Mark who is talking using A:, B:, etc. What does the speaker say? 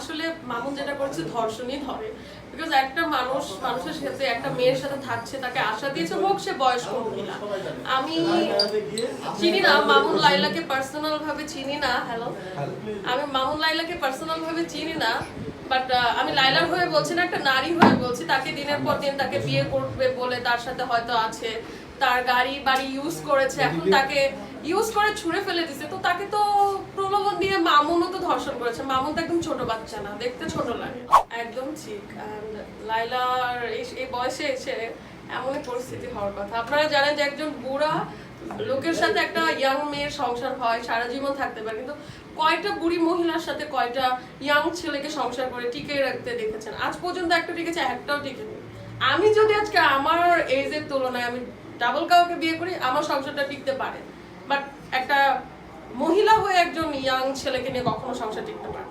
A: আসলে মামুন যেটা করছে ধর্ষণই ধরে, বিকজ একটা মানুষের সাথে একটা মেয়ের সাথে থাকছে, তাকে আশা দিয়েছে, হোক সে বয়স্ক মহিলা। আমি চিনি না মামুন লাইলাকে পার্সোনাল ভাবে চিনি না, আমি মামুন লাইলাকে পার্সোনাল ভাবে চিনি না, বাট আমি লাইলার হয়ে বলছি না, একটা নারী হয়ে বলছি। তাকে দিনের পর দিন তাকে বিয়ে করবে বলে তার সাথে হয়তো আছে, তার গাড়ি বাড়ি ইউজ করেছে, এখন তাকে ইউজ করে ছুঁড়ে ফেলে দিছে, তো তাকে তো প্রলোভন দিয়ে মামুনও তো ধর্ষণ করেছে। মামুন তো একদম ছোট বাচ্চা না, দেখতে ছোট লাগে, একদম ঠিক। লাইলার এই বয়সে এসে এমনই পরিস্থিতি হওয়ার কথা। আপনারা জানেন যে একজন বুড়া লোকের সাথে একটা ইয়াং মেয়ের সংসার হয়, সারা জীবন থাকতে পারে, কিন্তু কয়টা বুড়ি মহিলার সাথে কয়টা ইয়াং ছেলেকে সংসার করে টিকে রাখতে দেখেছেন? আজ পর্যন্ত একটা টিকেছে, একটাও টিকেনি। আমি যদি আজকে আমার এজের তুলনায় আমি ডাবল কাউকে বিয়ে করি, আমার সংসারটা টিকতে পারে, বাট একটা মহিলা হয়ে একজন ইয়াং ছেলেকে নিয়ে কখনো সংসার টিকতে পারে।